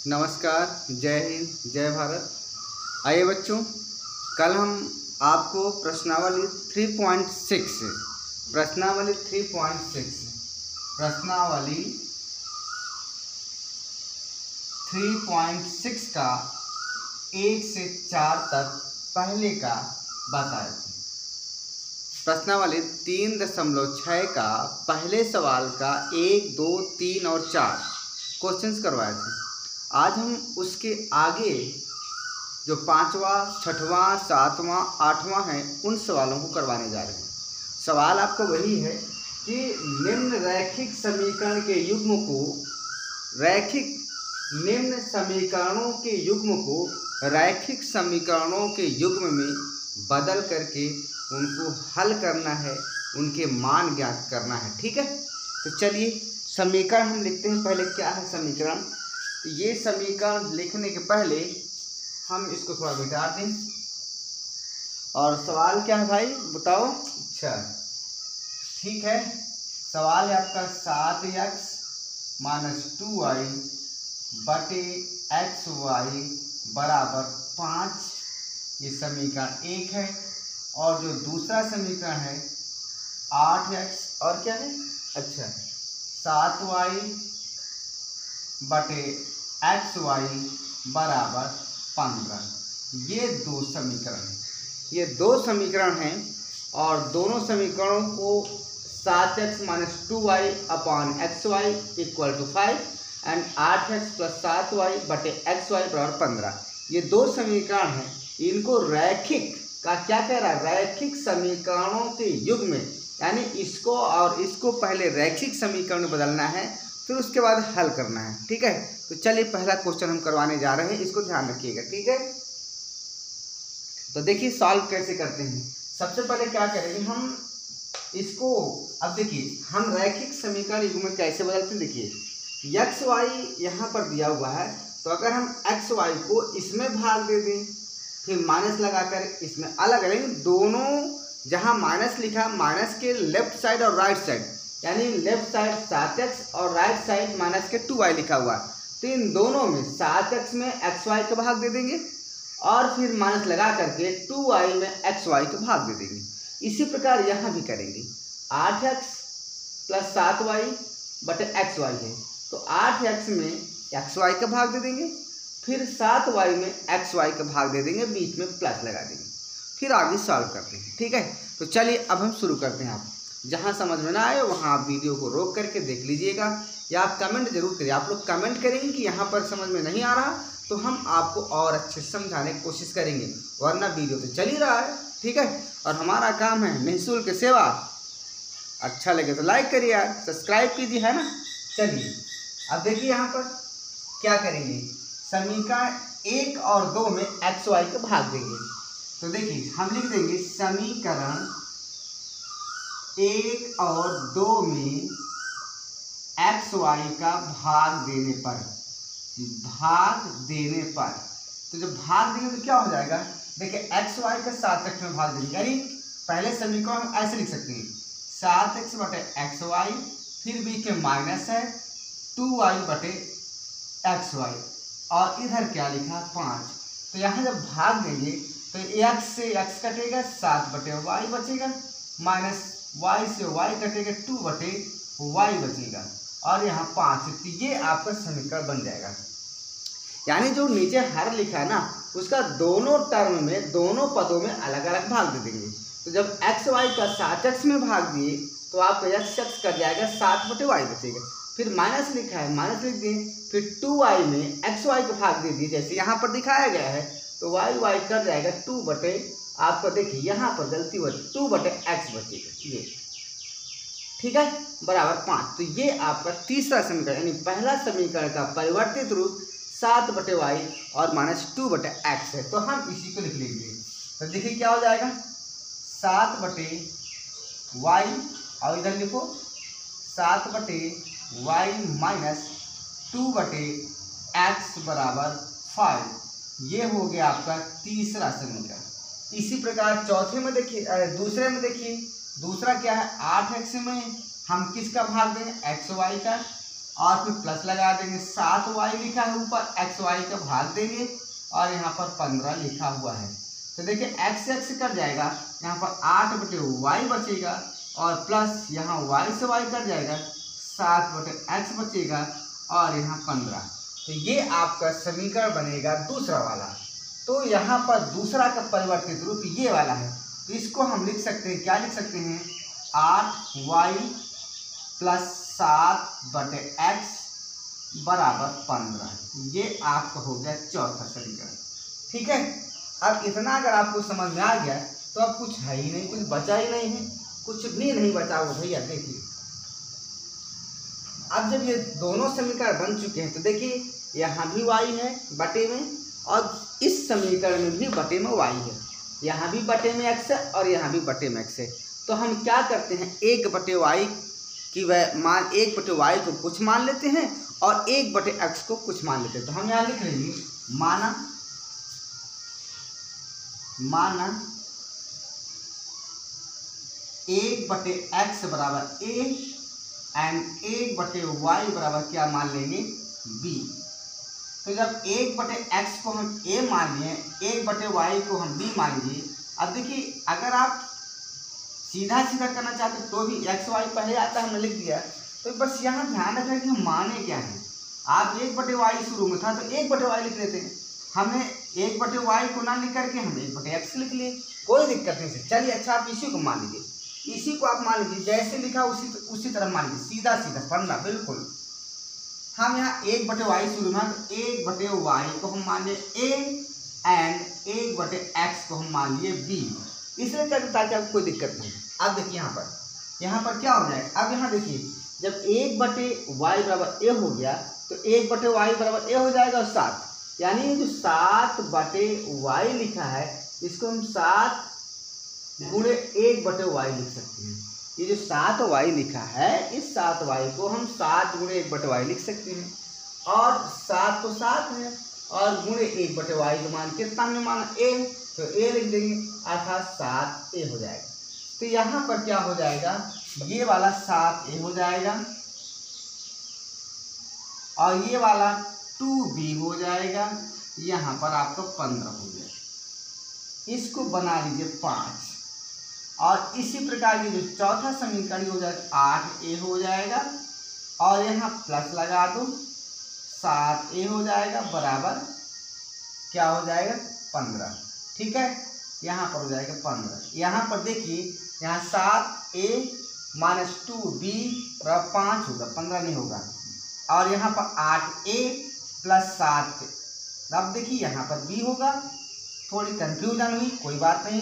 नमस्कार, जय हिंद, जय भारत। आइए बच्चों, कल हम आपको प्रश्नावली 3.6 का 1 से 4 तक पहले का बताए थे। प्रश्नावली 3.6 का पहले सवाल का 1, 2, 3 और 4 क्वेश्चंस करवाए थे। आज हम उसके आगे जो 5वां, 6वां, 7वां, 8वां है उन सवालों को करवाने जा रहे हैं। सवाल आपका वही है कि निम्न रैखिक समीकरण के युग्म को रैखिक समीकरणों के युग्म में बदल करके उनको हल करना है, उनके मान ज्ञात करना है। ठीक है, तो चलिए समीकरण हम लिखते हैं। पहले क्या है समीकरण, तो ये समीकरण लिखने के पहले हम इसको थोड़ा मिटा दें। और सवाल क्या है भाई बताओ। अच्छा ठीक है, सवाल है आपका 7x - 2y बटे xy बराबर 5। ये समीकरण 1 है। और जो दूसरा समीकरण है 8x और क्या है, अच्छा 7y बटे xy बराबर 15। ये दो समीकरण हैं और दोनों समीकरणों को 7x - 2y upon xy = 5 and 8x + 7y बटे xy बराबर 15। ये दो समीकरण हैं। इनको रैखिक का क्या कह रहा है, रैखिक समीकरणों के युग्म में, यानी इसको और इसको पहले रैखिक समीकरण में बदलना है, फिर उसके बाद हल करना है। ठीक है, तो चलिए पहला क्वेश्चन हम करवाने जा रहे हैं, इसको ध्यान रखिएगा। ठीक है, तो देखिए सॉल्व कैसे करते हैं। सबसे पहले क्या करेंगे हम इसको, अब देखिए हम रैखिक समीकरण युग्म में कैसे बदलते हैं। देखिए एक्स वाई यहाँ पर दिया हुआ है, तो अगर हम एक्स वाई को इसमें भाग दे दें, फिर माइनस लगाकर इसमें अलग करेंगे। दोनों जहाँ माइनस लिखा, माइनस के लेफ्ट साइड और राइट साइड, यानी लेफ्ट साइड 7x और राइट साइड माइनस के 2y लिखा हुआ है, तो इन दोनों में 7x में xy का भाग दे देंगे और फिर माइनस लगा करके 2y में xy का भाग दे देंगे। इसी प्रकार यहाँ भी करेंगे। 8x + 7y बटे xy है, तो 8x में xy का भाग दे देंगे, फिर 7y में xy का भाग दे देंगे, बीच में प्लस लगा देंगे, फिर आगे सॉल्व करते हैं। ठीक है, तो चलिए अब हम शुरू करते हैं। आप जहाँ समझ में ना आए वहाँ आप वीडियो को रोक करके देख लीजिएगा, या आप कमेंट जरूर करिए। आप लोग कमेंट करेंगे कि यहाँ पर समझ में नहीं आ रहा, तो हम आपको और अच्छे से समझाने की कोशिश करेंगे, वरना वीडियो तो चल ही रहा है। ठीक है, और हमारा काम है निःशुल्क सेवा। अच्छा लगे तो लाइक करिए यार, सब्सक्राइब कीजिए, है ना। चलिए अब देखिए यहाँ पर क्या करेंगे, समीकरण 1 और 2 में xy का भाग देंगे। तो देखिए हम लिख देंगे समीकरण 1 और 2 में xy का भाग देने पर, तो जब भाग देंगे तो क्या हो जाएगा, देखिए xy का 7x में भाग देंगे, यानी पहले समीकरण हम ऐसे लिख सकते हैं 7x बटे xy, फिर बीच में माइनस है 2y बटे xy, और इधर क्या लिखा 5। तो यहाँ जब भाग देंगे तो x से x कटेगा, 7 बटे y बचेगा, माइनस y से y कटेगा, 2 बटे y बचेगा, और यहाँ 5। तो ये आपका समीकरण बन जाएगा। यानी जो नीचे हर लिखा है ना, उसका दोनों टर्म में, दोनों पदों में अलग अलग भाग दे देंगे। तो जब xy का 7x में भाग दिए तो आपका x कट जाएगा, 7 बटे y बचेगा, फिर माइनस लिखा है, माइनस लिख दिए, फिर 2y में xy को भाग दे दिए जैसे यहाँ पर दिखाया गया है, तो y कट जाएगा, 2 बटे, आपका देखिए यहाँ पर गलती हुई, 2 बटे x बचेगा, ये ठीक है, बराबर 5। तो ये आपका तीसरा समीकरण, यानी पहला समीकरण का परिवर्तित रूप 7 बटे y और -2 बटे x है। तो हम इसी को लिख लेंगे। तो देखिए क्या हो जाएगा, 7 बटे y, और इधर लिखो 7 बटे y -2 बटे x बराबर 5। ये हो गया आपका तीसरा समीकरण। इसी प्रकार चौथे में देखिए, दूसरे में देखिए, दूसरा क्या है, 8x में हम किसका भाग दें, xy का, और फिर प्लस लगा देंगे, 7y लिखा है ऊपर, xy का भाग देंगे और यहाँ पर 15 लिखा हुआ है। तो देखिए x से x कट जाएगा, यहाँ पर 8/y बचेगा और प्लस यहाँ y से y कट जाएगा, 7/x बचेगा और यहाँ 15। तो ये आपका समीकरण बनेगा दूसरा वाला। तो यहाँ पर दूसरा का परिवर्तित रूप ये वाला है, तो इसको हम लिख सकते हैं, क्या लिख सकते हैं, 8y + 7/x = 15। ये आपका हो गया चौथा समीकरण। ठीक है, अब इतना अगर आपको समझ में आ गया तो अब कुछ है ही नहीं, कुछ बचा ही नहीं है, कुछ भी नहीं बचा हो भैया। देखिए अब जब ये दोनों समीकरण बन चुके हैं तो देखिए यहाँ भी y है बटे में और इस समीकरण में भी बटे में y है, यहाँ भी बटे में x है और यहाँ भी बटे में x है। तो हम क्या करते हैं, 1/y की वह मान 1/y को कुछ मान लेते हैं और 1/x को कुछ मान लेते हैं। तो हम यहाँ लिख लेंगे माना 1/x बराबर a एंड 1/y बराबर क्या मान लेंगे, b। तो जब 1/x को हम a मान लिए, 1/y को हम b मान लिए। अब देखिए अगर आप सीधा सीधा करना चाहते तो भी x y पहले आता है, हमने लिख दिया। तो बस यहाँ ध्यान रखना कि हम माने क्या है। आप 1/y शुरू में था तो 1/y लिख लेते हैं, हमने 1/y को ना लिख करके हम 1/x लिख लिए, कोई दिक्कत नहीं से। चलिए अच्छा आप इसी को मान लीजिए, इसी को आप मान लीजिए, जैसे लिखा उसी तरह मान लीजिए, सीधा सीधा पढ़ना बिल्कुल। हम यहाँ 1/y शुरू में तो 1/y को हम मान लिए a एंड 1/x को हम मान लिए b, इसलिए करते ताकि आपको कोई दिक्कत नहीं। अब देखिए यहाँ पर क्या हो जाएगा, अब यहाँ देखिए जब 1/y बराबर a हो गया तो 1/y बराबर a हो जाएगा और 7, यानी जो 7/y लिखा है इसको हम 7 गुणे 1/y लिख सकते हैं। ये जो 7y लिखा है इस 7y को हम 7 गुणे 1/y लिख सकते हैं, और 7 तो 7 है और गुणे 1/y का मान कितना हमने माना a, तो a लिख देंगे अर्थात 7a हो जाएगा। तो यहाँ पर क्या हो जाएगा, ये वाला 7a हो जाएगा और ये वाला 2b हो जाएगा, यहाँ पर आपका 15 हो गया। इसको बना लीजिए 5 और इसी प्रकार की जो चौथा समीकरण हो जाएगा 8a हो जाएगा और यहाँ प्लस लगा दो 7a हो जाएगा बराबर क्या हो जाएगा 15। ठीक है, यहाँ पर हो जाएगा 15। यहाँ पर देखिए यहाँ 7a - 2b बराबर 5 होगा, 15 नहीं होगा, और यहाँ पर 8a + 7। अब देखिए यहाँ पर b होगा, थोड़ी कंफ्यूजन हुई, कोई बात नहीं।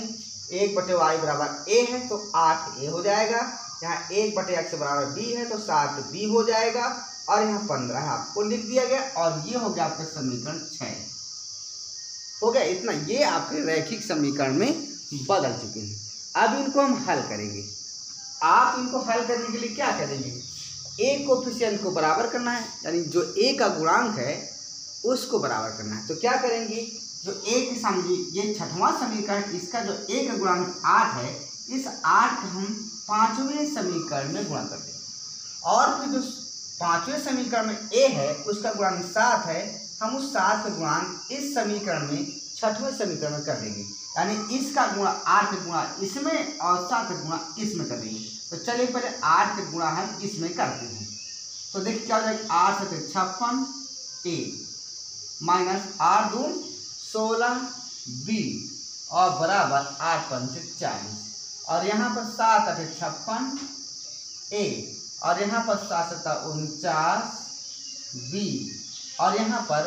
1/y बराबर a है तो 8a हो जाएगा, यहाँ 1/x बराबर b है तो 7b हो जाएगा और यहाँ 15 है आपको लिख दिया गया और ये हो गया आपका समीकरण 6 हो गया। इतना ये आपके रैखिक समीकरण में बदल चुके हैं। अब इनको हम हल करेंगे। आप इनको हल करने के लिए क्या करेंगे, a कोफिशिएंट को बराबर करना है, यानी जो a का गुणांक है उसको बराबर करना है। तो क्या करेंगे, जो a की समझिए ये छठवां समीकरण, इसका जो a का गुणांक 8 है, इस 8 को हम पांचवें समीकरण में गुणा कर देंगे और फिर जो पांचवें समीकरण में a है उसका गुणांक 7 है, हम उस 7 का गुणांक इस समीकरण में छठवें समीकरण में कर देंगे, यानी इसका गुणा 8 का गुणा इसमें और 7 का गुणा इसमें कर देंगे। तो चलिए पहले 8 का गुणा हम इसमें करते हैं। तो देखिए क्या हो जाएगा, 8 × 7 = 56a - 8 × 2 = 16b और बराबर 8 × 5 = 40 और यहाँ पर 7 × 8 = 56a और यहाँ पर 7 × 7 = 49b और यहाँ पर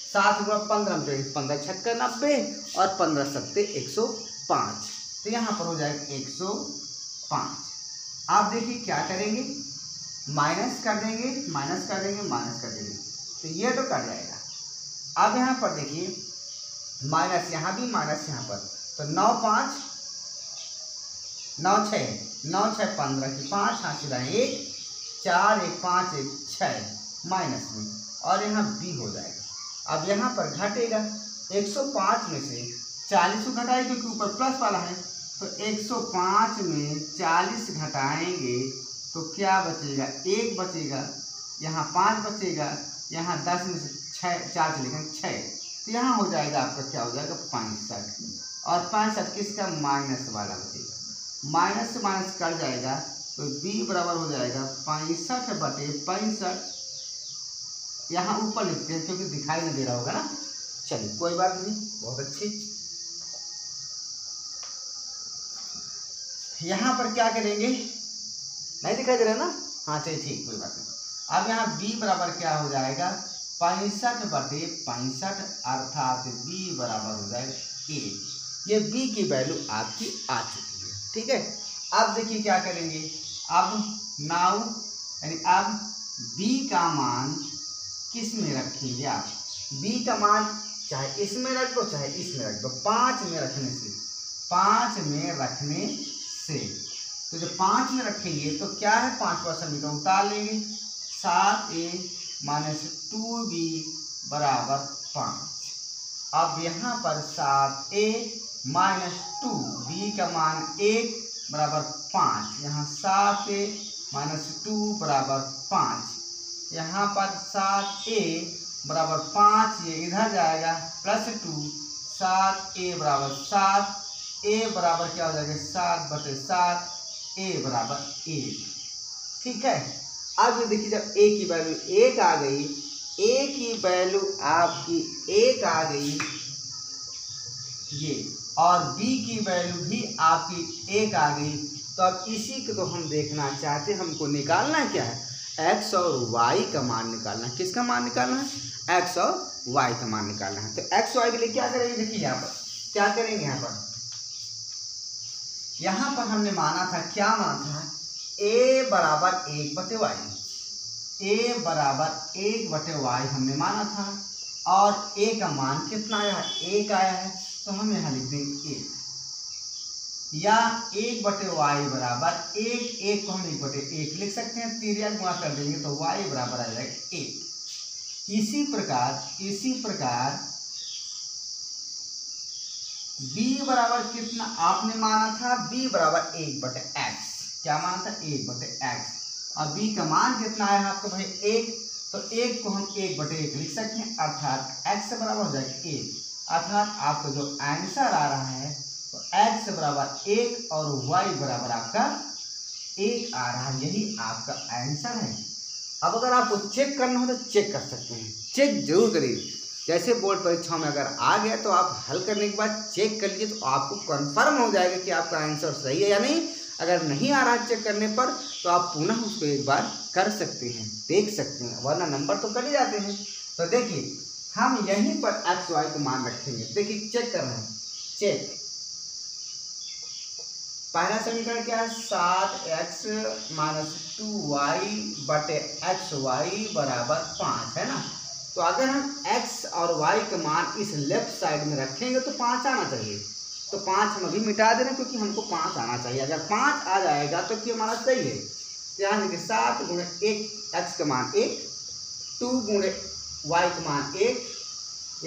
7 × 15 = 15 × 6 = 90 और 15 × 7 = 105। तो यहाँ पर हो जाएगा 105। आप देखिए क्या करेंगे, माइनस कर देंगे, माइनस कर देंगे, माइनस कर देंगे, तो ये तो कर जाएगा। अब यहाँ पर देखिए माइनस, यहाँ भी माइनस, यहाँ पर तो 9 5 9 6 9 6 15 की 5 हाथ सीधा 1 4 1 5 1 6 माइनस में और यहाँ b हो जाएगा। अब यहाँ पर घटेगा 105 में से 40 को घटाएंगे क्योंकि ऊपर प्लस वाला है, तो 105 में 40 घटाएंगे तो क्या बचेगा, 1 बचेगा यहाँ 5 बचेगा, यहाँ 10 में से 4 चलेगा 6, तो यहाँ हो जाएगा आपका क्या हो जाएगा 65, और 65 किसका माइनस वाला बचेगा, माइनस से माइनस कट जाएगा तो b बराबर हो जाएगा 65/65। यहाँ ऊपर लिखते हैं क्योंकि दिखाई नहीं दे रहा होगा ना, चलिए कोई बात नहीं, बहुत अच्छी। यहाँ पर क्या करेंगे, नहीं दिखाई दे रहा ना, हाँ चलिए ठीक, कोई बात नहीं। अब यहाँ b बराबर क्या हो जाएगा 65/65, अर्थात b बराबर हो जाएगा 1। ये b की वैल्यू आपकी आ चुकी है, ठीक है। अब देखिए क्या करेंगे, अब नाउ यानी अब b का मान किस में रखेंगे आप, b का मान चाहे इसमें रख दो चाहे इसमें रख दो, 5 में रखने से, 5 में रखने से, तो जब 5 में रखेंगे तो क्या है 5वां समीकरण उतार लेंगे, 7a - 2b बराबर 5। अब यहाँ पर 7a - 2, b का मान 1 बराबर 5, यहाँ 7a - 2 बराबर 5, यहाँ पर 7a बराबर 5, ये इधर जाएगा +2, 7a बराबर 7, a बराबर क्या हो जाएगा 7/7, a बराबर 1, ठीक है। अब देखिए जब a की वैल्यू 1 आ गई, a की वैल्यू आपकी 1 आ गई ये, और b की वैल्यू भी आपकी 1 आ गई, तो अब इसी को तो हम देखना चाहते हैं, हमको निकालना क्या है, x और y का मान निकालना है। किसका मान निकालना है, x और y का मान निकालना है। तो x y के लिए क्या करेंगे, देखिए यहाँ पर क्या करेंगे, यहाँ पर हमने माना था, क्या माना था, a बराबर 1/y, a बराबर 1/y हमने माना था, और a का मान कितना आया है 1 आया है, तो हम यहाँ लिख देंगे 1, या 1/y बराबर 1 को हम 1/1 लिख सकते हैं, तिर्यक गुणा कर देंगे तो y बराबर आ जाएगा 1। इसी प्रकार b बराबर कितना आपने माना था, b बराबर 1/x, क्या माना था 1/x, और b का मान कितना आया है आपको भाई 1, तो 1 को हम 1/1 लिख सकते हैं, अर्थात x बराबर हो जाएगा 1, अर्थात आपका जो आंसर आ रहा है तो x बराबर 1 और y बराबर आपका 1 आ रहा है, यही आपका आंसर है। अब अगर आपको चेक करना हो तो चेक कर सकते हैं, चेक जरूर करिए। जैसे बोर्ड परीक्षाओं में अगर आ गया तो आप हल करने के बाद चेक कर लीजिए, तो आपको कंफर्म हो जाएगा कि आपका आंसर सही है या नहीं। अगर नहीं आ रहा चेक करने पर तो आप पुनः उसको एक बार कर सकते हैं, देख सकते हैं, वरना नंबर तो कट ही जाते हैं। तो देखिए हम यहीं पर एक्स वाई को मान रखेंगे, देखिए चेक कर रहे हैं, चेक। पहला समीकरण क्या है, 7x - 2y/xy बराबर 5 है ना। तो अगर हम x और y का मान इस लेफ्ट साइड में रखेंगे तो 5 आना चाहिए, तो 5 हम अभी मिटा दे रहे हैं क्योंकि हमको 5 आना चाहिए। अगर 5 आ जाएगा तो फिर हमारा सही है। ध्यान देखिए 7 × 1 x का मान 1, 2 × y का मान 1,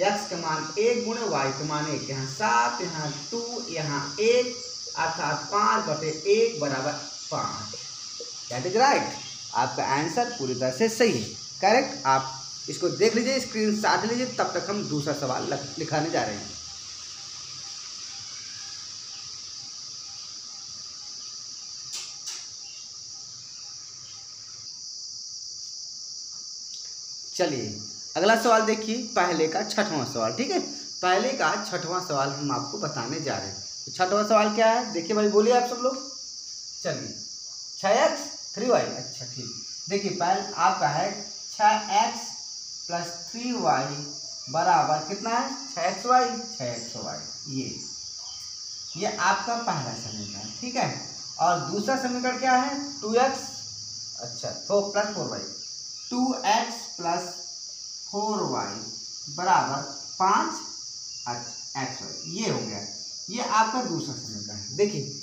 x का मान 1 × y का मान 1, यहाँ 7, यहाँ 2, यहाँ 1, अर्थात 5/1 बराबर 5। दैट इज राइट, आपका आंसर पूरी तरह से सही है, करेक्ट। आप इसको देख लीजिए, स्क्रीनशॉट लीजिए, तब तक हम दूसरा सवाल लिखाने जा रहे हैं। चलिए अगला सवाल देखिए, पहले का 6वां सवाल, ठीक है। पहले का 6वां सवाल हम आपको बताने जा रहे हैं। तो 6वां सवाल क्या है, देखिए भाई, बोलिए आप सब लोग। चलिए 6x 3y, अच्छा ठीक। देखिए पहले आपका है 6x + 3y बराबर कितना है 6xy। ये आपका पहला समीकरण, ठीक है। और दूसरा समीकरण क्या है 2x, अच्छा + 4y, 2x + 4y बराबर 5, अच्छा xy, ये हो गया। ये आपका दूसरा समीकरण। देखिए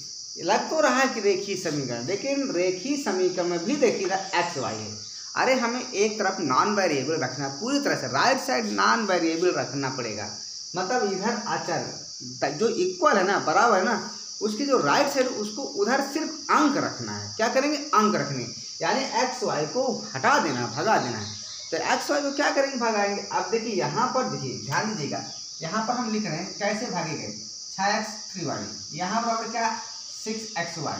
लग तो रहा है कि रेखीय समीकरण, लेकिन रेखीय समीकरण में भी देखिएगा एक्स वाई है। अरे हमें एक तरफ नॉन वेरिएबल रखना, पूरी तरह से राइट साइड नॉन वेरिएबल रखना पड़ेगा। मतलब इधर अचर जो इक्वल है ना, बराबर है ना, उसकी जो राइट साइड उसको उधर सिर्फ अंक रखना है। क्या करेंगे, अंक रखने। यानी एक्स वाई को हटा देना, भगा देना है। तो एक्स वाई को क्या करेंगे, भगाएंगे। अब देखिए यहाँ पर, देखिए ध्यान दीजिएगा, यहाँ पर हम लिख रहे हैं कैसे भागेंगे, 6x 3y, यहाँ बराबर क्या 6xy।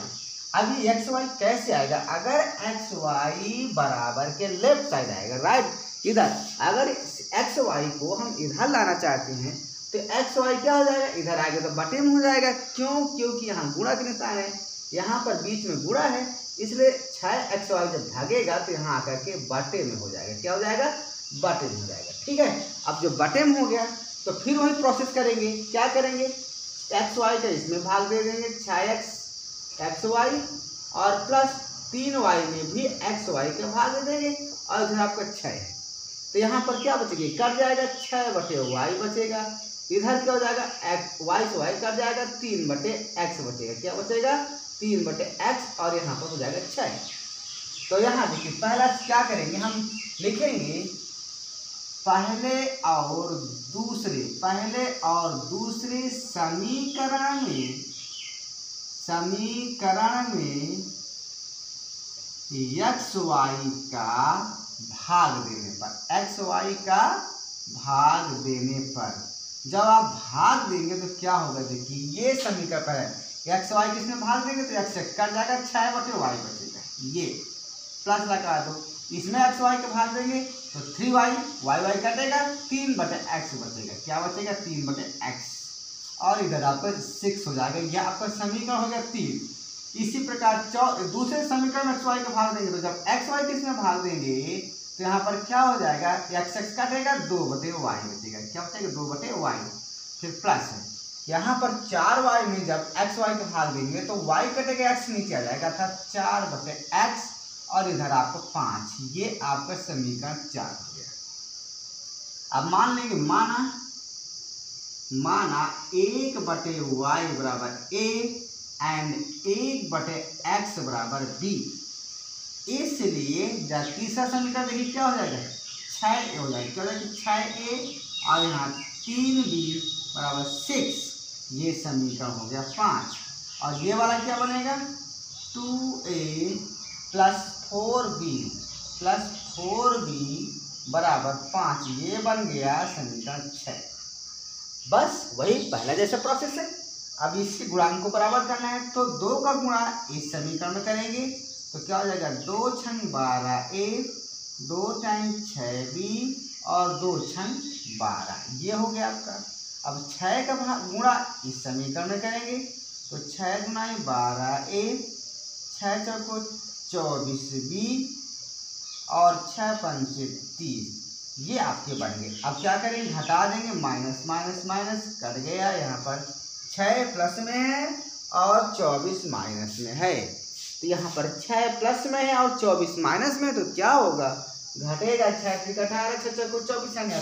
अभी एक्स वाई कैसे आएगा, अगर एक्स वाई बराबर के लेफ्ट साइड आएगा, राइट इधर, अगर एक्स वाई को हम इधर लाना चाहते हैं तो एक्स वाई क्या हो जाएगा, इधर आएगा तो बटे में हो जाएगा। क्यों, क्योंकि यहाँ गुणा के निशान है, यहाँ पर बीच में गुणा है, इसलिए 6xy जब भागेगा तो यहाँ आकर के बटे में हो जाएगा। क्या हो जाएगा, बटे में हो जाएगा। ठीक है, अब जो बटे में हो गया तो फिर वही प्रोसेस करेंगे। क्या करेंगे, xy का इसमें भाग दे देंगे 6xy और प्लस 3y में भी xy का भाग दे देंगे और इधर आपका 6 है तो यहाँ पर क्या बचेगी, कट जाएगा 6/y बचेगा। इधर क्या हो जाएगा, y से y कट जाएगा, 3/x बचेगा। क्या बचेगा, 3/x और यहाँ पर हो जाएगा 6। तो यहाँ देखिए पहला क्या करेंगे, हम लिखेंगे पहले और दूसरे समीकरण में एक्स वाई का भाग देने पर, जब आप भाग देंगे तो क्या होगा, देखिए ये समीकरण पर है, एक्स वाई किसमें भाग देंगे तो एक्स कट जाएगा, 6/y बचेगा, ये प्लस लगा दो। इसमें एक्स वाई का भाग देंगे तो 3y, y कटेगा, 3/x बचेगा। क्या बचेगा, 3/x और इधर आपका 6 हो जाएगा। यह आपका समीकरण हो गया 3। इसी प्रकार दूसरे समीकरण में एक्स वाई का भाग देंगे तो जब एक्स वाई किसमें भाग देंगे तो यहाँ पर क्या हो जाएगा, x कटेगा, 2/y बचेगा। क्या बचेगा, 2/y, फिर प्लस है। यहाँ पर 4y में जब एक्स वाई का भाग देंगे तो y कटेगा, x नीचे आ जाएगा, अर्थात 4/x और इधर आपको 5। ये आपका समीकरण 4 हो गया। अब मान लेंगे, माना 1/y बराबर a एंड 1/x बराबर b। इसलिए जब तीसरा समीकरण देखिए क्या हो जाएगा, 6a हो जाएगा। क्या हो जाएगा, 6a और यहाँ 3b बराबर 6। ये समीकरण हो गया 5। और ये वाला क्या बनेगा, 2a प्लस 4b बराबर 5। ये बन गया समीकरण 6। बस वही पहला जैसा प्रोसेस है। अब इसके गुणांक को बराबर करना है तो 2 का गुणा इस समीकरण में करेंगे तो क्या हो जाएगा, 2 छंग 12a, 2 टाइम्स 6b और 2 छंग 12। ये हो गया आपका। अब 6 का गुणा इस समीकरण में करेंगे तो 6 गुना 12a, 6 चौको 24b और 6 पंचे 30। ये आपके बन गए। अब क्या करेंगे, हटा देंगे, माइनस माइनस माइनस कट गया। यहाँ पर 6 प्लस में है और 24 माइनस में है तो यहाँ पर 6 प्लस में है और 24 माइनस में, तो क्या होगा, घटेगा। 6 से 18, 6 चौको 24 यानी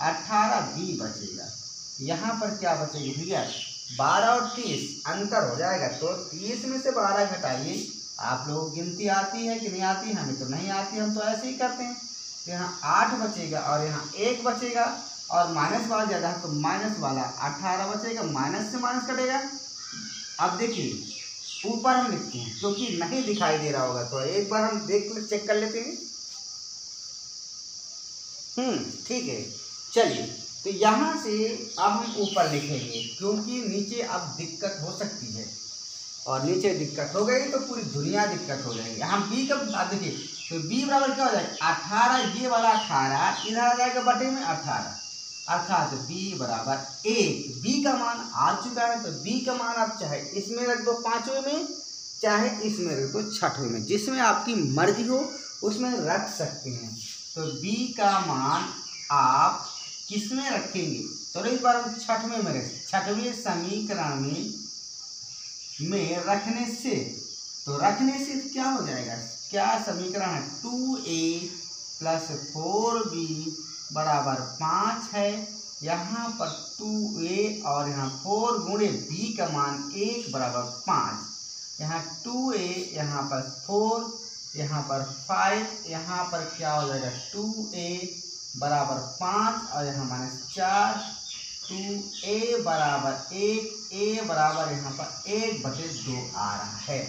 18b बचेगा। यहाँ पर क्या बचेगा भैया, 12 और 30 अंतर हो जाएगा तो 30 में से 12 घटाइए। आप लोगों को गिनती आती है कि नहीं आती, हमें तो नहीं आती, हम तो ऐसे ही करते हैं। तो यहाँ 8 बचेगा और यहाँ 1 बचेगा और माइनस वाला ज़्यादा है तो माइनस वाला 18 बचेगा, माइनस से माइनस कटेगा। अब देखिए ऊपर हम लिखते हैं क्योंकि नहीं दिखाई दे रहा होगा तो एक बार हम चेक कर लेते हैं। ठीक है, चलिए तो यहाँ से अब हम ऊपर लिखेंगे क्योंकि नीचे अब दिक्कत हो सकती है और नीचे दिक्कत हो गई तो पूरी दुनिया दिक्कत हो जाएगी। हम b का अब देखिए तो b बराबर क्या हो जाएगा, 18, ये वाला 18 इधर आ जाएगा बटे में 18, अर्थात b बराबर 1। b का मान आ चुका है तो b का मान आप चाहे इसमें रख दो 5वें में, चाहे इसमें रख दो 6वें में, जिसमें आपकी मर्जी हो उसमें रख सकते हैं। तो b का मान आप किसमें रखेंगे, चलो इस बार हम 6वें में रखें। 6वें समीकरण में रखने से क्या हो जाएगा, क्या समीकरण है, 2a प्लस 4b बराबर 5 है। यहाँ पर 2a और यहाँ 4 गुणे b का मान 1 बराबर 5। यहाँ 2a, यहाँ पर 4, यहाँ पर 5, यहाँ पर क्या हो जाएगा 2a बराबर 5 और यहाँ -4, 2a बराबर 1, a बराबर यहाँ पर 1/2 आ रहा है।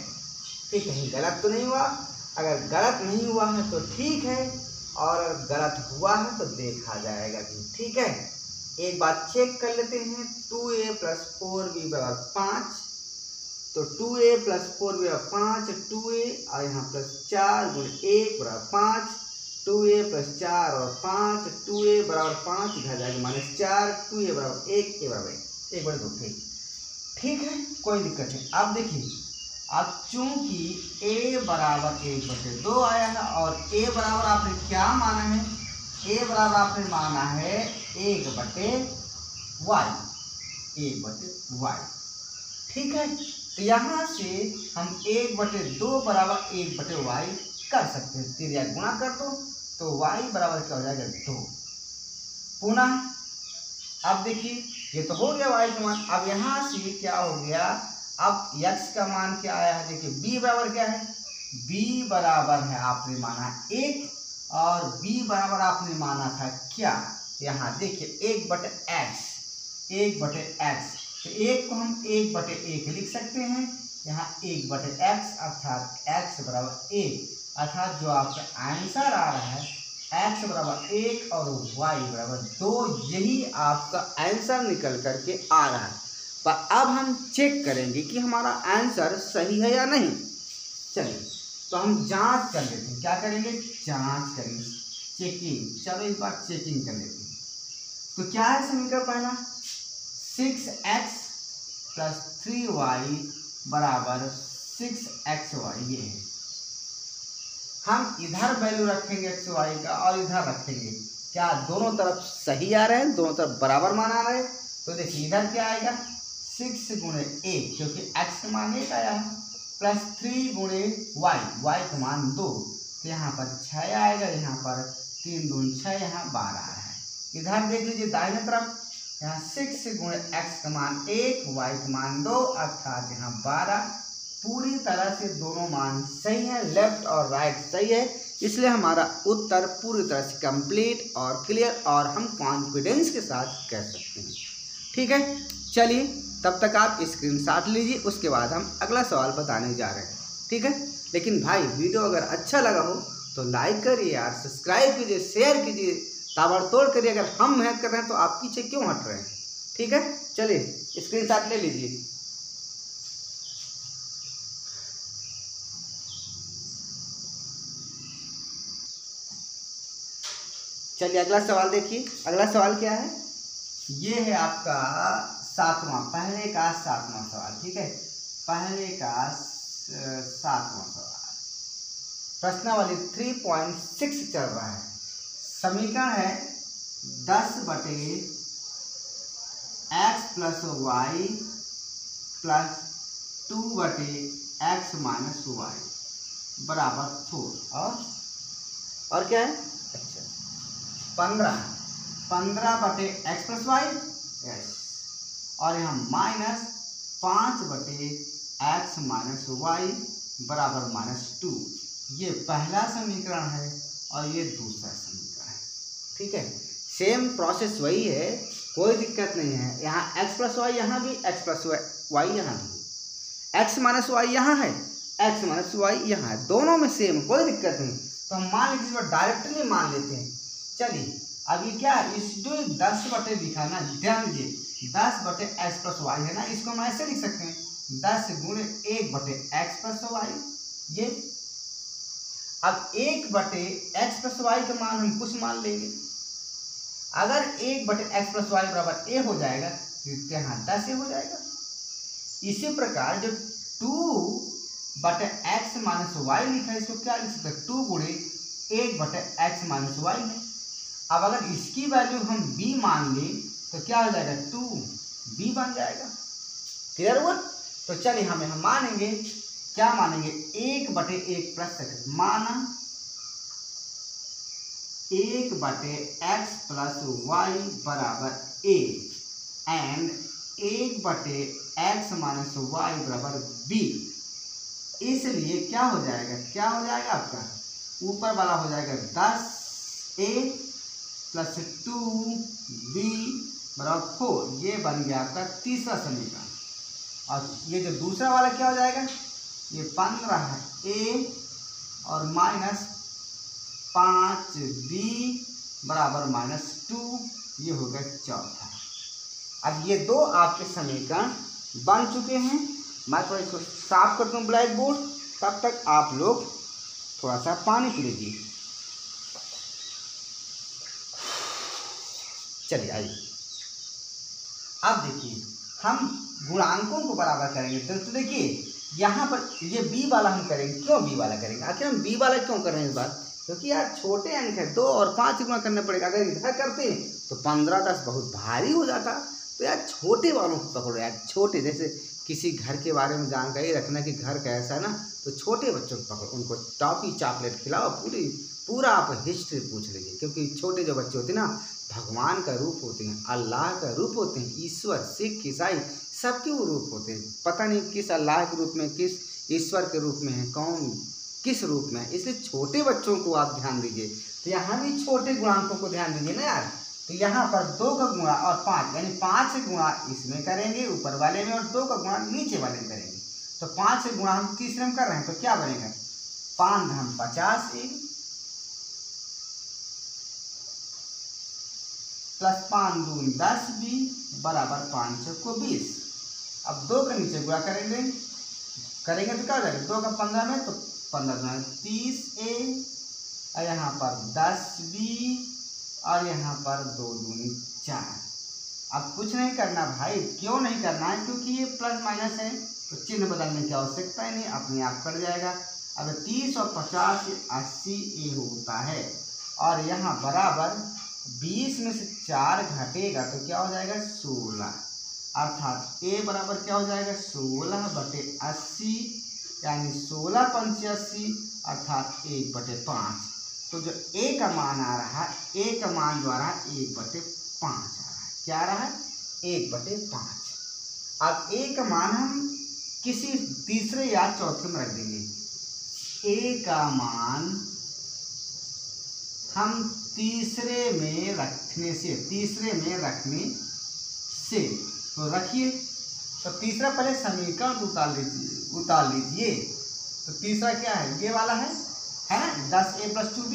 ठीक है, गलत तो नहीं हुआ। अगर गलत नहीं हुआ है तो ठीक है, और अगर गलत हुआ है तो देखा जाएगा कि ठीक है। एक बात चेक कर लेते हैं, 2a + 4b = 5, तो 2a + 4b = 5, 2a और यहाँ +4 × 1 = 5, 2a + 4 और 5, 2a = 5 इधर जाएगा -4, 2a = 1, a = 1/2। ठीक है, कोई दिक्कत नहीं। अब देखिए, अब चूंकि a = 1/2 आया है और a बराबर आपने क्या माना है, a बराबर आपने माना है 1/y, 1/y। ठीक है, तो यहाँ से हम 1/2 = 1/y कर सकते हैं। त्रिज्या गुणा कर दो तो y बराबर क्या हो जाएगा 2। पुनः अब देखिए, ये तो हो गया y का मान। अब यहाँ से क्या हो गया, अब x का मान क्या आया है, देखिए b बराबर क्या है, b बराबर है आपने माना 1 और b बराबर आपने माना था क्या, यहाँ देखिए 1/x, 1/x, तो 1 को हम 1/1 लिख सकते हैं, यहाँ 1/x अर्थात x = 1, अर्थात जो आपका आंसर आ रहा है x = 1 और y = 2, यही आपका आंसर निकल करके आ रहा है। पर अब हम चेक करेंगे कि हमारा आंसर सही है या नहीं। चलिए, तो हम जांच कर लेते हैं। क्या करेंगे, जांच करेंगे, चेकिंग। चलो इस बार चेकिंग कर लेते हैं। तो क्या है समीकरण पहला, 6x + 3y = 6xy, ये है। हम इधर वैल्यू रखेंगे x y का और इधर रखेंगे, क्या दोनों तरफ सही आ रहे हैं, दोनों तरफ बराबर मान आ रहे हैं। तो देखिए इधर क्या आएगा, 6 × 1 क्योंकि x का मान 1 आया है, +3 × y का मान 2, तो यहाँ पर 6 आएगा, यहाँ पर 3 दूनी 6, यहाँ 12 आ रहा है। इधर देख लीजिए दाहिने तरफ, यहाँ 6 × x का मान 1, y का मान 2, अर्थात यहाँ 12। पूरी तरह से दोनों मान सही हैं, लेफ्ट और राइट सही है, इसलिए हमारा उत्तर पूरी तरह से कंप्लीट और क्लियर और हम कॉन्फिडेंस के साथ कह सकते हैं। ठीक है, चलिए तब तक आप स्क्रीनशॉट लीजिए, उसके बाद हम अगला सवाल बताने जा रहे हैं। ठीक है, लेकिन भाई वीडियो अगर अच्छा लगा हो तो लाइक करिए यार, सब्सक्राइब कीजिए, शेयर कीजिए, ताबड़तोड़ करिए। अगर हम मेहनत कर रहे हैं तो आप पीछे क्यों हट रहे हैं। ठीक है, चलिए स्क्रीनशॉट ले लीजिए। चलिए अगला सवाल देखिए। अगला सवाल क्या है, ये है आपका 7वां, पहले का 7वां सवाल। ठीक है, पहले का 7वां सवाल, प्रश्नावली 3.6 चल रहा है। समीकरण है 10/x + y + 2/x - y = 4, और क्या है, अच्छा 15/x + y, यस, और यहाँ -5/x - y = -2। ये पहला समीकरण है और ये दूसरा समीकरण है। ठीक है, सेम प्रोसेस वही है, कोई दिक्कत नहीं है। यहाँ x + y यहाँ भी, x + y यहाँ भी, x - y यहाँ है, x - y यहाँ है, दोनों में सेम, कोई दिक्कत नहीं। तो हम मान लीजिए डायरेक्टली मान लेते हैं। चलिए अब ये क्या है, इसको 10 लिखा ना, ध्यान दीजिए 10/x + y है ना, इसको हम ऐसे लिख सकते हैं 10 × 1/x + y। ये अब 1/x + y का मान हम कुछ मान लेंगे। अगर 1/x + y = a हो जाएगा तो यहाँ 10 हो जाएगा। इसी प्रकार जो 2/x - y लिखा है, इसको क्या लिख सकते हैं, 2 × 1/x - y है। अब अगर इसकी वैल्यू हम b मान लें तो क्या हो जाएगा, 2b बन जाएगा। क्लियर हुआ। तो चलिए हम मानेंगे, क्या मानेंगे, 1/1 + माना 1/x + y = a and 1/x - y = b। इसलिए क्या हो जाएगा, आपका ऊपर वाला हो जाएगा 10a + 2b = 4। ये बन गया आपका तीसरा समीकरण। और ये जो दूसरा वाला क्या हो जाएगा, ये 15a और -5b बराबर -2, ये हो गया चौथा। अब ये दो आपके समीकरण बन चुके हैं। मैं थोड़ा इसको साफ करता हूँ ब्लैक बोर्ड, तब तक आप लोग थोड़ा सा पानी पी लीजिए। चलिए आइए, अब देखिए हम गुणांकों को बराबर करेंगे। तो देखिए यहाँ पर ये b वाला हम करेंगे। क्यों b वाला करेंगे? आखिर हम b वाला क्यों कर रहे हैं इस बार? क्योंकि यार छोटे अंक है, 2 और 5 गुणा करना पड़ेगा। अगर इधर करते हैं तो 15 10 बहुत भारी हो जाता। तो यार छोटे वालों को पकड़ो यार, छोटे। जैसे किसी घर के बारे में जानकारी रखना कि घर कैसा है ना, तो छोटे बच्चों को पकड़ो, उनको टॉफी चॉकलेट खिलाओ, पूरा आप हिस्ट्री पूछ लीजिए। क्योंकि छोटे जो बच्चे होते हैं ना, भगवान का रूप होते हैं, अल्लाह का रूप होते हैं, ईश्वर, सिख, ईसाई सबके वो रूप होते हैं। पता नहीं किस अल्लाह के रूप में, किस ईश्वर के रूप में है, कौन किस रूप में है। इसलिए छोटे बच्चों को आप ध्यान दीजिए। तो यहाँ भी छोटे गुणांकों को ध्यान दीजिए ना यार। तो यहाँ पर 2 का गुणा और 5, यानी 5 से गुणा इसमें करेंगे ऊपर वाले में, और 2 का गुणा नीचे वाले में करेंगे। तो 5 से गुणा हम तीसरे में कर रहे हैं, तो क्या बनेगा? 5 घन 50 प्लस 5 दूनी 10 भी बराबर 5 चौको 20। अब 2 का नीचे गुणा करेंगे तो क्या हो जाएगा? 2 का 15 में, तो 15 दूना 30a, और यहाँ पर 10b, और यहाँ पर 2 दूनी 4। अब कुछ नहीं करना भाई। क्यों नहीं करना है? क्योंकि ये प्लस माइनस है, तो चिन्ह बदलने की आवश्यकता ही नहीं, अपने आप कट जाएगा। अब 30 और 50 80a होता है, और यहाँ बराबर 20 में से 4 घटेगा तो क्या हो जाएगा? 16। अर्थात a बराबर क्या हो जाएगा? 16/80, यानी 16 पंचे 80, अर्थात 1/5। तो जो a का मान आ रहा है, a का मान जो आ रहा है 1/5 आ रहा है। क्या आ रहा है? 1/5। अब a का मान हम किसी तीसरे या चौथे में रख देंगे। a का मान हम तीसरे में रखने से तो रखिए। तो तीसरा पहले समीकरण उतार लीजिए। तो तीसरा क्या है? ये वाला है ना, 10a + 2b।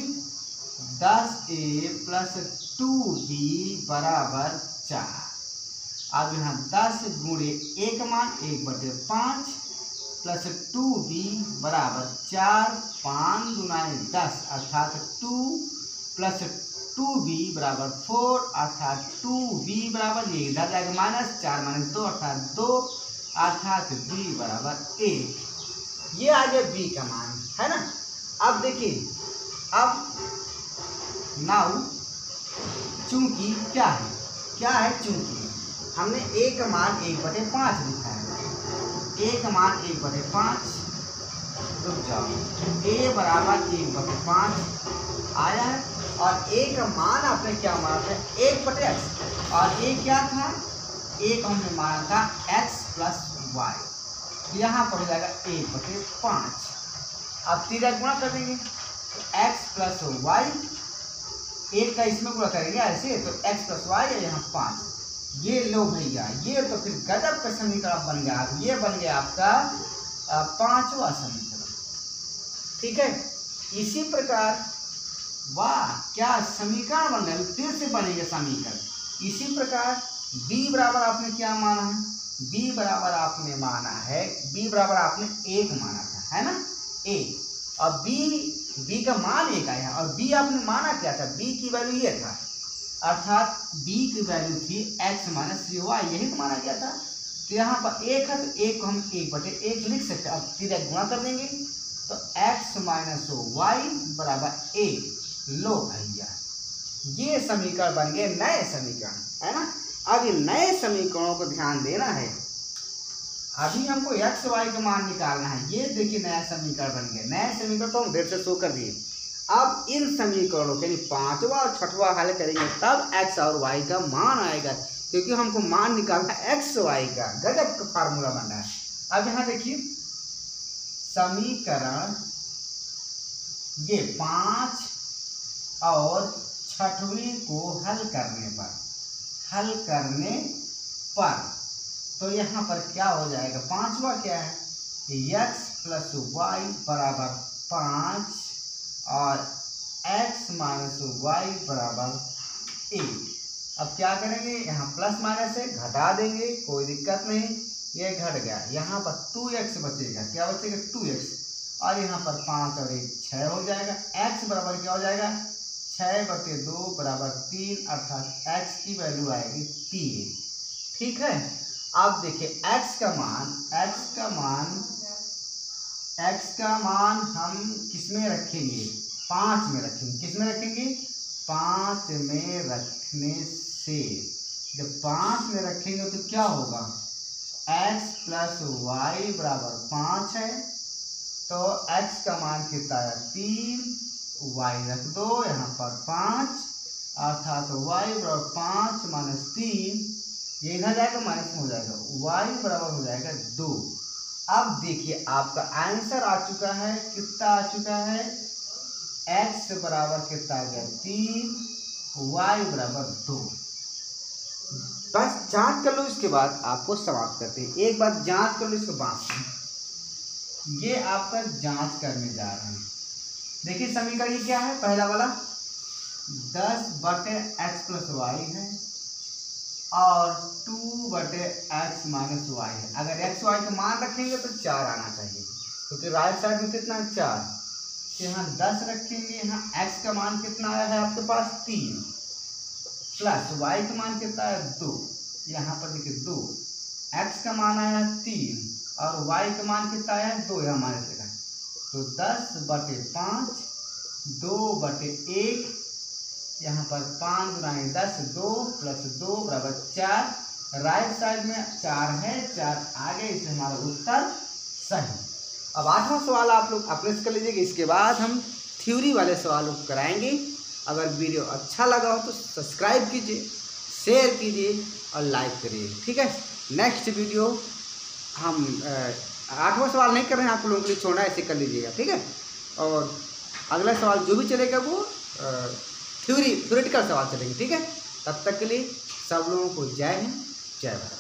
10a + 2b बराबर 4। अब यहाँ 10 गुणे a का मान 1/5 प्लस 2b बराबर 4। 5 दूनाए 10, अर्थात 2 प्लस 2b बराबर 4, अर्थात 2b बराबर, ये इधर जाएगा माइनस, 4 - 2 अर्थात 2, अर्थात b बराबर 1। ये आ गया b का मान, है ना। अब देखिए, अब नाउ चूंकि क्या है चूंकि हमने a का मान 1/5 लिखा है। a का मान 1/5, रुक जाओ, a बराबर 1/5 आया है, और a का मान आपने क्या माना था? 1/x, और a क्या था? a को हमने माना था x + y। यहाँ पर हो जाएगा 1/5। अब 3 गुणा कर देंगे, तो x + y, 1 का इसमें गुणा करेंगे ऐसे, तो x + y है, यहाँ 5। ये लो भैया, ये तो फिर गजब का समीकरण बन गया। ये बन गया आपका 5वां समीकरण। ठीक है, इसी प्रकार, वाह क्या समीकरण बन गया। फिर से बनेगा समीकरण। इसी प्रकार b बराबर आपने क्या माना है? b बराबर आपने माना है, b बराबर आपने 1 माना था, है ना, 1। और b का मान 1 आया, और b आपने माना क्या था? b की वैल्यू ये था, अर्थात b की वैल्यू थी x - y, यही तो माना गया था। तो यहाँ पर 1 है, तो 1 को हम 1/1 लिख सकते हैं। अब 3 गुणा कर देंगे, तो x - y बराबर 1। लो भैया, ये समीकरण बन गए नए समीकरण, है ना। अब ये नए समीकरणों को ध्यान देना है। अभी हमको x y का मान निकालना है। ये देखिए नया समीकरण बन गया। नए समीकरण तो हम देर से शो कर दिए। अब इन समीकरणों के 5वां और 6वां हल करेंगे, तब x और y का मान आएगा, क्योंकि हमको मान निकालना है x y का। गजब का फार्मूला बन रहा है। अब यहाँ देखिए समीकरण ये 5 और 6वीं को हल करने पर तो यहाँ पर क्या हो जाएगा? 5वां क्या है? x + y बराबर 5 और x माइनस वाई बराबर 8। अब क्या करेंगे, यहाँ प्लस माइनस है, घटा देंगे, कोई दिक्कत नहीं, ये घट गया। यहाँ पर 2x बचेगा, क्या बचेगा 2x, और यहाँ पर 5 और 1 6 हो जाएगा। x बराबर क्या हो जाएगा 6/2 बराबर 3, अर्थात x की वैल्यू आएगी 3। ठीक है। अब देखिए x का मान हम किस में रखेंगे, 5 में रखेंगे। किस में रखेंगे, 5 में रखने से जब 5 में रखेंगे तो क्या होगा, x प्लस वाई बराबर 5 है, तो x का मान कितना है 3, y रख दो यहाँ पर 5, अर्थात y बराबर 5 माइनस 3, ये इधर जाएगा माइनस में हो जाएगा, y बराबर हो जाएगा 2। अब देखिए आपका आंसर आ चुका है, कितना आ चुका है, x बराबर कितना आ गया 3, y बराबर 2। बस जांच कर लो, इसके बाद आपको समाप्त करते हैं। एक बार जांच कर लो इसके बाद। ये आपका जांच करने जा रहे हैं। देखिए समीकरण ये क्या है, पहला वाला 10/x प्लस वाई है और 2/x माइनस वाई है। अगर x y का मान रखेंगे तो 4 आना चाहिए, क्योंकि राइट साइड में कितना है 4, तो यहाँ 10 रखेंगे, यहाँ x का मान कितना आया है आपके पास 3, प्लस y का मान कितना है 2, यहाँ पर देखिए 2, x का मान आया है 3 और y का मान कितना आया है 2, यहाँ माइनस लिखा है, तो 10/5 2/1, यहाँ पर 5 गुना 10, 2 प्लस 2 बराबर 4। राइट साइड में 4 है, 4 आगे, इसलिए हमारा उत्तर सही। अब 8वां सवाल आप लोग अपने से कर लीजिएगा, इसके बाद हम थ्योरी वाले सवालों को कराएंगे। अगर वीडियो अच्छा लगा हो तो सब्सक्राइब कीजिए, शेयर कीजिए और लाइक करिए। ठीक है, नेक्स्ट वीडियो हम 8वां सवाल नहीं कर रहे हैं, आप लोगों के लिए छोड़ना, ऐसे कर लीजिएगा। ठीक है, और अगला सवाल जो भी चलेगा वो थ्योरेटिकल सवाल चलेंगे। ठीक है, तब तक के लिए सब लोगों को जय हिंद, जय भारत।